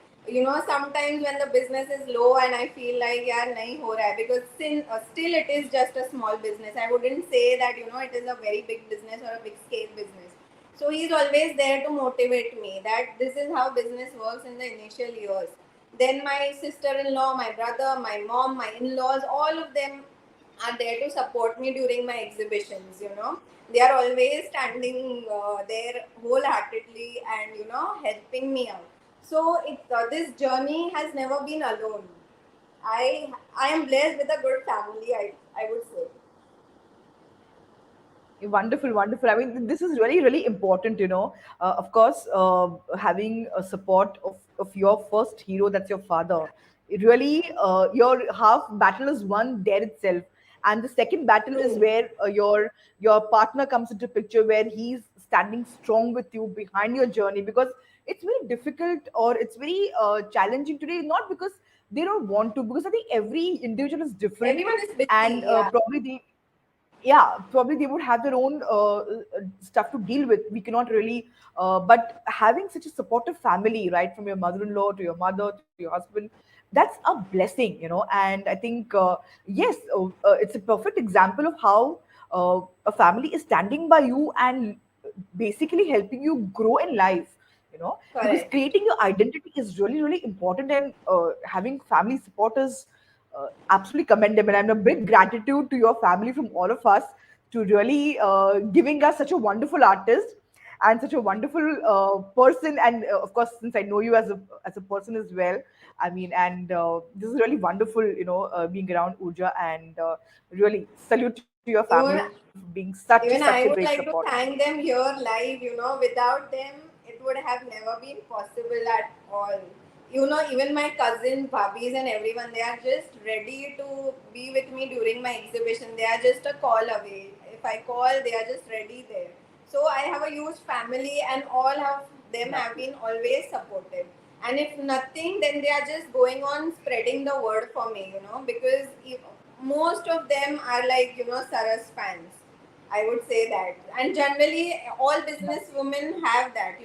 Sometimes when the business is low and I feel like yeah, nahi ho raha hai, because still it is just a small business. I wouldn't say that it is a very big business or a big scale business. So he's always there to motivate me that this is how business works in the initial years. Then my sister-in-law, my brother, my mom, my in-laws, all of them are there to support me during my exhibitions. They are always standing there wholeheartedly and helping me out. So this journey has never been alone. I am blessed with a good family, I would say. Wonderful, wonderful. I mean, this is really, really important, Of course, having a support of your first hero, that's your father. It really, your half battle is won there itself. And the second battle is True. where your partner comes into picture, where he's standing strong with you behind your journey, because it's very difficult, or it's very challenging today, not because they don't want to, because I think every individual is different, Everyone is and busy, yeah. probably probably they would have their own stuff to deal with. We cannot really, but having such a supportive family, right, from your mother-in-law to your mother to your husband, that's a blessing, And I think, yes, it's a perfect example of how a family is standing by you and basically helping you grow in life, because Correct. creating your identity is really, really important, and having family support is absolutely commendable. And a big gratitude to your family from all of us to really giving us such a wonderful artist and such a wonderful person. And of course, since I know you as a person as well, I mean, and this is really wonderful, being around Urja, and really salute to your family for Even being such a great Even I support. would like to thank them here live. Without them, it would have never been possible at all. Even my cousins, bhabis, and everyone, they are just ready to be with me during my exhibition. They are just a call away. If I call, they are just ready there. So I have a huge family, and all of them have Lovely. been always supportive. And if nothing, then they are just going on spreading the word for me, because most of them are like, Saras fans. I would say that. And generally, all business women have that.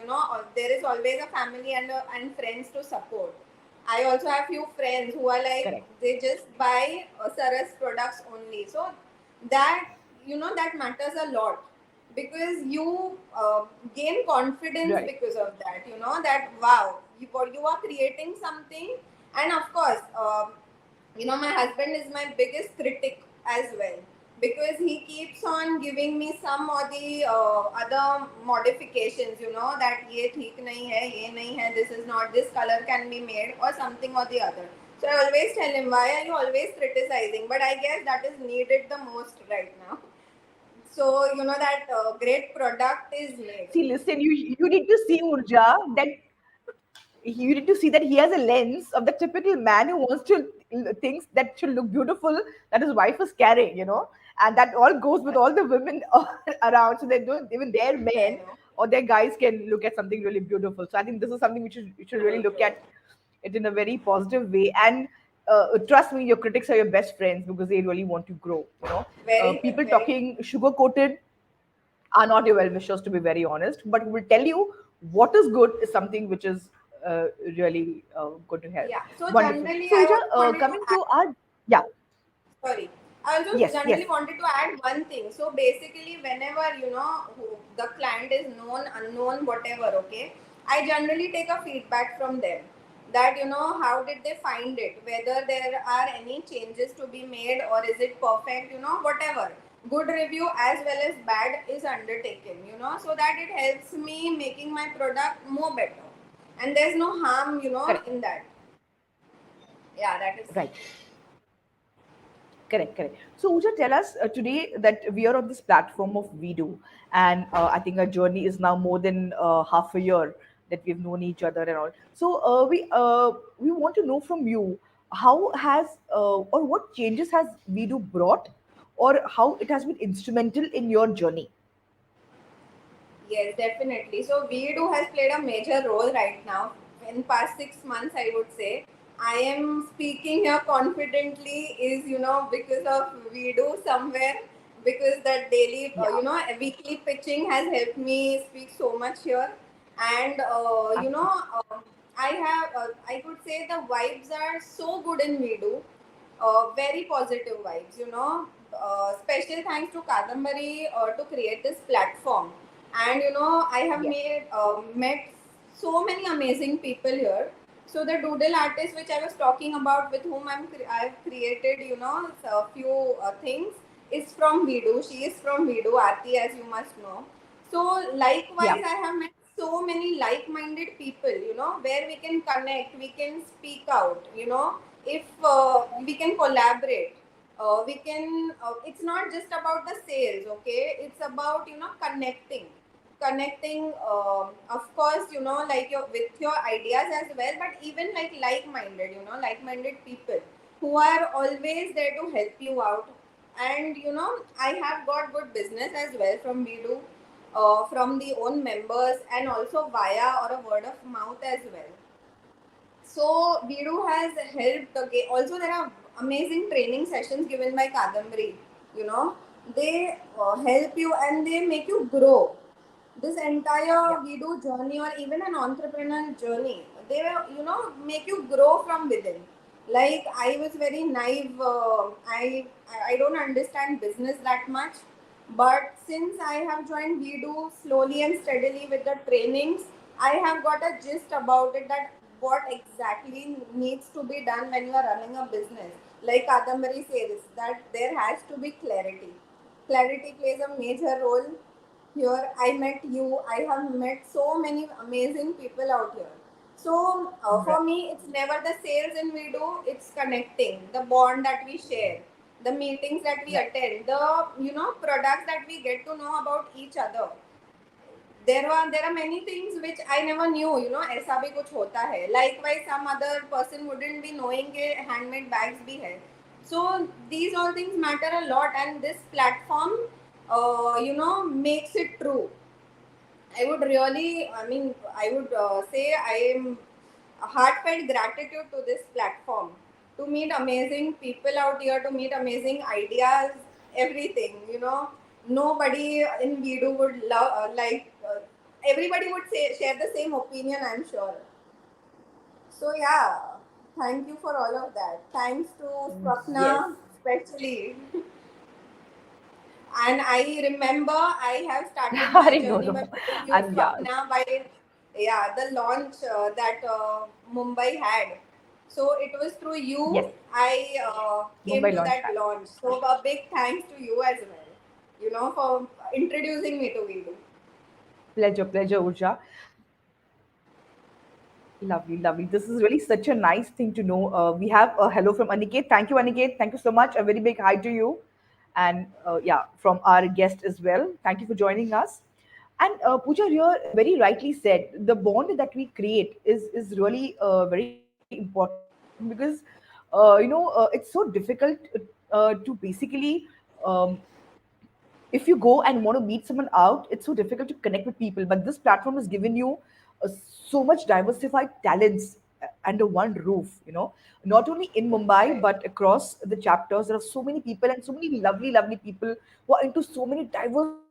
There is always a family and friends to support. I also have few friends who are like, Correct. they just buy Saras products only. So that, that matters a lot, because you gain confidence Right. because of that. That wow, you are creating something. And of course, my husband is my biggest critic as well, because he keeps on giving me some or the other modifications, that ye theek nahi hai, ye nahi hai, this is not, this color can be made or something or the other. So I always tell him, why are you always criticizing? But I guess that is needed the most right now. So that great product is made. See, listen, you need to see Urja, that you need to see that he has a lens of the typical man who wants to things that should look beautiful that his wife is carrying, and that all goes with all the women around. So they don't even their I men know. or their guys can look at something really beautiful. So I think this is something we should really True, look true. at it in a very positive way. And trust me, your critics are your best friends because they really want to grow. People Very. talking sugar coated are not your well wishers, to be very honest, but will tell you what is good is something which is really going to help. Yeah. So Wonderful. generally, So, I Uja, also wanted to coming add. to our, yeah, Sorry. I also yes, yes, generally wanted to add one thing. So basically, whenever the client is known, unknown, whatever, okay, I generally take a feedback from them. That how did they find it? Whether there are any changes to be made or is it perfect? Whatever. Good review as well as bad is undertaken. So that it helps me making my product more better. And there's no harm, correct, in that. Yeah, that is. right. Correct, correct. So, Uja, tell us today that we are on this platform of WeDo, and I think our journey is now more than half a year that we've known each other and all. So, we want to know from you how has or what changes has WeDo brought, or how it has been instrumental in your journey. Yes, definitely. So VEDO has played a major role right now. In past 6 months, I would say. I am speaking here confidently is because of VEDO somewhere, because that daily Yeah, a weekly pitching has helped me speak so much here. And absolutely. I could say the vibes are so good in VEDO, very positive vibes. Special thanks to Kadambari to create this platform. And I have Yes. met so many amazing people here. So the doodle artist which I was talking about, with whom I've created a few things, is from Vidu. She is from Vidu, Aarti, as you must know. So Yeah. likewise, I have met so many like-minded people, where we can connect, we can speak out, if we can collaborate. We can It's not just about the sales, okay, it's about connecting, of course, like with your ideas as well, but even like-minded, like-minded people who are always there to help you out. And I have got good business as well from Bidu, from the own members, and also via or a word of mouth as well. So Bidu has helped. Okay, also there are amazing training sessions given by Kadambari. You know, they help you and they make you grow. This entire Yeah. Bidu journey, or even an entrepreneurial journey, they will make you grow from within. Like I was very naive. I don't understand business that much, but since I have joined Bidu slowly and steadily with the trainings, I have got a gist about it, that what exactly needs to be done when you are running a business. Like Kadambari says, that there has to be clarity. Clarity plays a major role here. I met you. I have met so many amazing people out here. So Right. for me, it's never the sales in we do. It's connecting, the bond that we share, the meetings that we Right. attend, the products that we get to know about each other. There are many things which I never knew. ऐसा भी कुछ होता है. Likewise, some other person wouldn't be knowing कि handmade bags भी है. So these all things matter a lot, and this platform, makes it true. I would really, I mean, I would say I am heartfelt gratitude to this platform, to meet amazing people out here, to meet amazing ideas, everything. Nobody in Vidu would love everybody would say share the same opinion, I'm sure. So yeah, thank you for all of that. Thanks to Yes. Swapna especially. And I remember I have started my I know, journey by no. meeting you, And yeah, Swapna, by the launch that Mumbai had. So it was through yes. you I came Mumbai to launch that pad. launch. So a big thanks to you as well, for introducing me to Vidu. Pleasure, pleasure, Urja. Lovely, lovely. This is really such a nice thing to know. We have a hello from Aniket. Thank you, Aniket. Thank you so much. A very big hi to you. And yeah, from our guest as well. Thank you for joining us. And Pooja here very rightly said, the bond that we create is really very important because it's so difficult to basically, um, if you go and want to meet someone out, it's so difficult to connect with people. But this platform has given you so much diversified talents under one roof. Not only in Mumbai Right. but across the chapters. There are so many people and so many lovely, lovely people who are into so many diversified,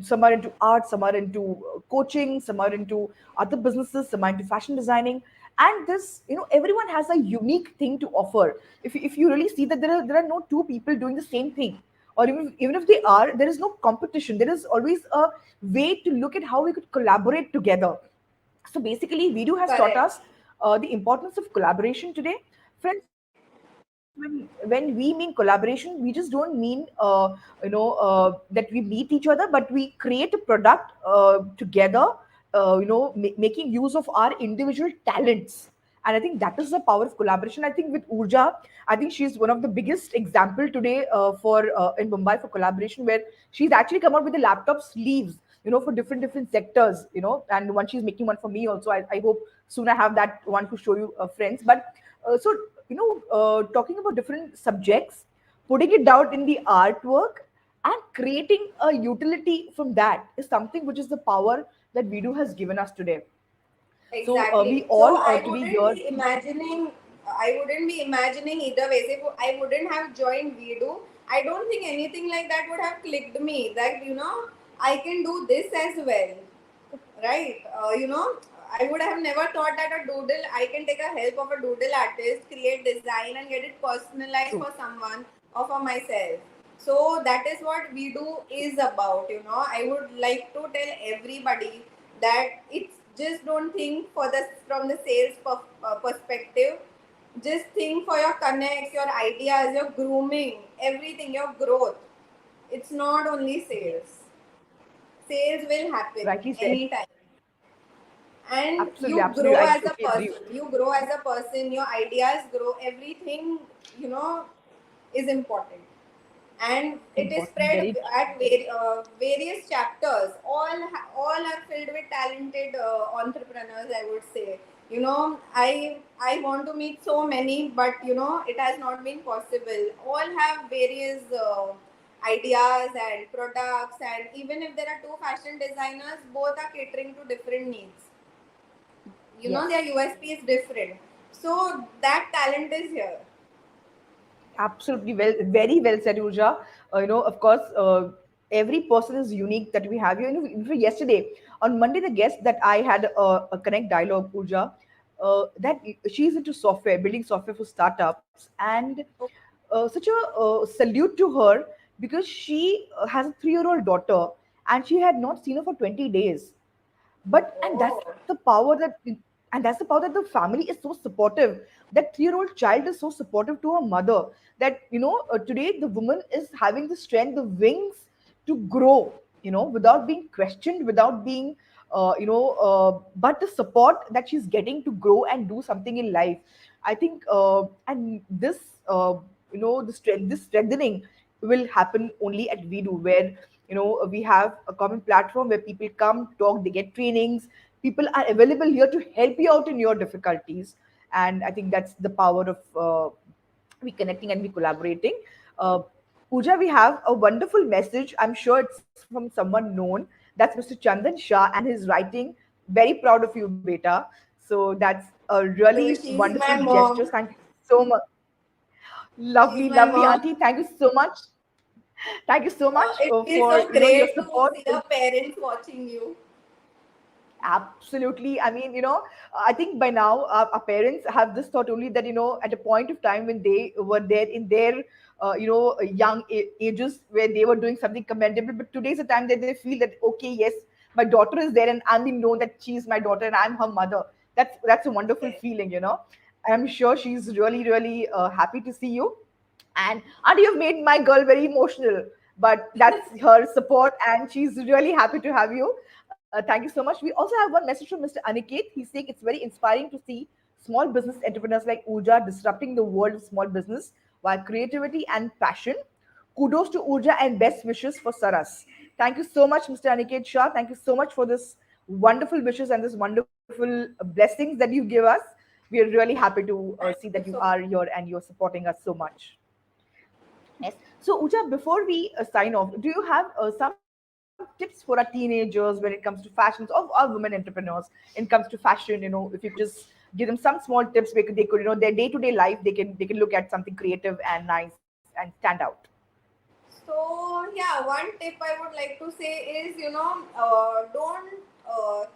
some are into art, some are into coaching, some are into other businesses, some are into fashion designing. And this, everyone has a unique thing to offer. If you really see that there are no two people doing the same thing, or even if they are, there is no competition. There is always a way to look at how we could collaborate together. So basically, Vidu has taught Correct. us the importance of collaboration today. Friends, when we mean collaboration, we just don't mean that we meet each other, but we create a product together, making use of our individual talents. And I think that is the power of collaboration. I think with Urja, I think she's one of the biggest example today for in Mumbai for collaboration, where she's actually come out with the laptop sleeves, for different sectors, and one she's making one for me also. I hope soon I have that one to show you, friends. But talking about different subjects, putting it down in the artwork and creating a utility from that is something which is the power that Vidu has given us today. So Exactly. we So all today here. I wouldn't be imagining either ways. If I wouldn't have joined Vedu, I don't think anything like that would have clicked me. That, I can do this as well. Right. I would have never thought that a doodle, I can take a help of a doodle artist, create design and get it personalized True. for someone or for myself. So that is what we do is about. I would like to tell everybody that it's just don't think for the from the perspective. Just think for your connects, your ideas, your grooming, everything, your growth. It's not only Yes. sales. Sales will happen Rightly said. anytime, and Absolutely, you absolutely. grow I as a totally agree. person, your ideas grow, everything, you know is important, and it is Important. spread Very true. at various chapters. All are filled with talented entrepreneurs, I would say. I want to meet so many, but it has not been possible. All have various ideas and products, and even if there are two fashion designers, both are catering to different needs. Their Yes. USP is different. So that talent is here. Absolutely, well, very well said, Urja. Of course, every person is unique that we have. Yesterday on Monday, the guest that I had a connect dialogue, Urja, that she's into software, building software for startups, and such a salute to her, because she has a 3-year-old daughter and she had not seen her for 20 days. But and that's Oh, the power that and that's the power that the family is so supportive. That 3-year-old child is so supportive to her mother, that today the woman is having the strength, the wings to grow, without being questioned, without being but the support that she's getting to grow and do something in life. I think and this this strengthening will happen only at We Do, where we have a common platform where people come talk, they get trainings, people are available here to help you out in your difficulties. And I think that's the power of we connecting and we collaborating. uh, Pooja, we have a wonderful message. I'm sure it's from someone known. That's Mr. Chandan Shah, and his writing. Very proud of you, beta. So that's a so really she's wonderful my gesture. mom. Thank you so much. She's Lovely, my lovely mom. auntie. Thank you so much. Thank you so much It feels for so your great to support. see your parents watching you. Absolutely. I mean, I think by now our parents have this thought only that, at a point of time when they were there in their, young ages where they were doing something commendable. But today's the time that they feel that, okay, yes, my daughter is there and I know that she's my daughter and I'm her mother. That's a wonderful Yes. feeling. I'm sure she's really, really happy to see you. And you've made my girl very emotional, but that's her support and she's really happy to have you. Thank you so much. We also have one message from Mr. Aniket. He's saying it's very inspiring to see small business entrepreneurs like Urja disrupting the world of small business while creativity and passion. Kudos to Urja and best wishes for Saras. Thank you so much, Mr. Aniket Shah. Thank you so much for this wonderful wishes and this wonderful blessings that you give us. We are really happy to Thank see you that you so are much. here and you're supporting us so much. Yes. So, Uja, before we sign off, do you have some tips for our teenagers when it comes to fashions of our women entrepreneurs? When it comes to fashion, if you could just give them some small tips where they could, their day-to-day life, they can look at something creative and nice and stand out. So yeah, one tip I would like to say is don't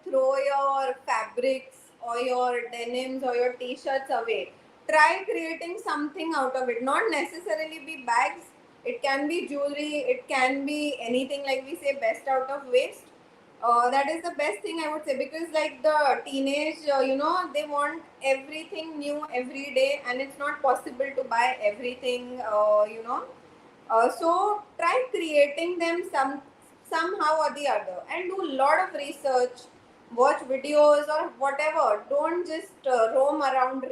throw your fabrics or your denims or your t-shirts away. Try creating something out of it. Not necessarily be bags. It can be jewelry. It can be anything, like we say, best out of waste. That is the best thing I would say, because like the teenage, they want everything new every day, and it's not possible to buy everything. So try creating them somehow or the other, and do a lot of research, watch videos or whatever. Don't just roam around.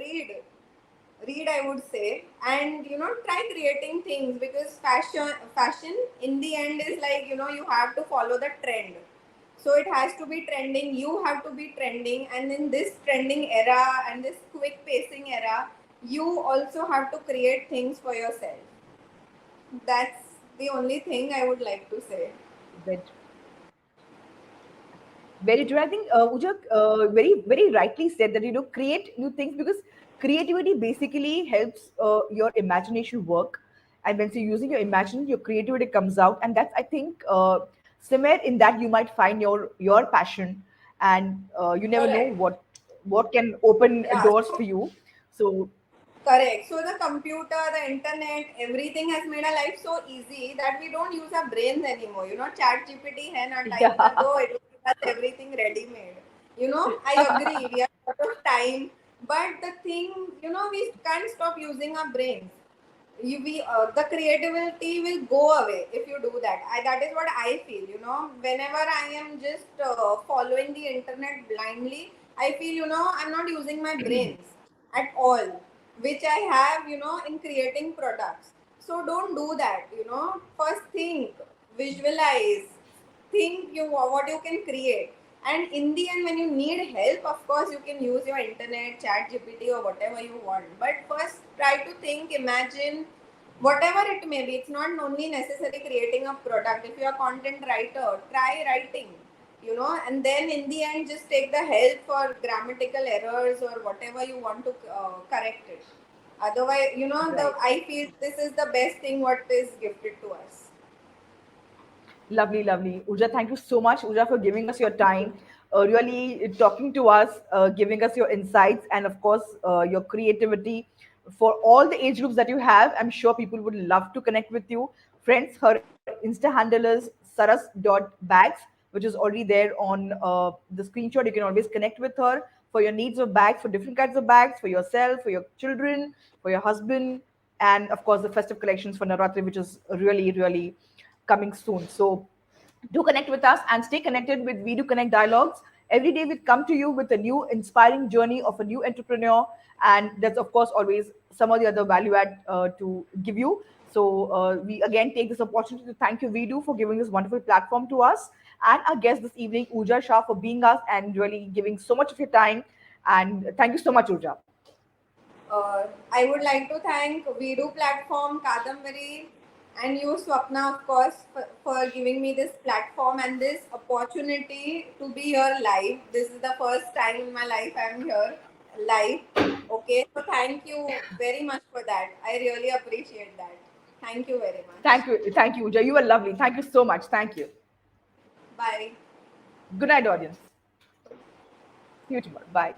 Read, I would say, and try creating things, because fashion in the end is like, you have to follow the trend. So it has to be trending. You have to be trending, and in this trending era and this quick pacing era, you also have to create things for yourself. That's the only thing I would like to say. Very, very true. I think Uja very rightly said that create new things because creativity basically helps your imagination work, and when you're using your imagination, your creativity comes out, and that's I think somewhere in that you might find your passion, and you never know Correct. what can open Yeah. doors for So you. So correct. So the computer, the internet, everything has made our life so easy that we don't use our brains anymore. Chat GPT है ना time का yeah, दो, it will give us everything ready made. I agree. We have a lot of time, but the thing, we can't stop using our brains. The creativity will go away if you do that. That is what I feel. Whenever I am just following the internet blindly, I feel, I'm not using my brains at all, which I have, in creating products. So don't do that. First think, visualize, think what you can create, and in the end, when you need help, of course you can use your internet, chat GPT, or whatever you want. But first try to think, imagine, whatever it may be. It's not only necessary creating a product. If you're a content writer, try writing, and then in the end just take the help for grammatical errors or whatever you want to correct it. Otherwise, the right. I feel this is the best thing what is gifted to us. Lovely, lovely. Uja, thank you so much, Uja, for giving us your time, really talking to us, giving us your insights, and of course, your creativity for all the age groups that you have. I'm sure people would love to connect with you. Friends, her Insta handle is saras.bags, which is already there on the screenshot. You can always connect with her for your needs of bags, for different kinds of bags, for yourself, for your children, for your husband, and of course, the festive collections for Navratri, which is really, really coming soon. So do connect with us and stay connected with We Do Connect Dialogues. Every day we come to you with a new inspiring journey of a new entrepreneur, and that's of course always some or the other value add to give you. So we again take this opportunity to thank you, Vidu, for giving this wonderful platform to us, and our guest this evening, Uja Shah, for being us and really giving so much of your time. And thank you so much, Uja. I would like to thank WEDO platform, Kadambari, and you, Swapna, of course, for giving me this platform and this opportunity to be here live. This is the first time in my life I'm here live. Okay, so thank you very much for that. I really appreciate that. Thank you very much. Thank you, Uja. You are lovely. Thank you so much. Thank you. Bye. Good night, audience. See you tomorrow. Bye.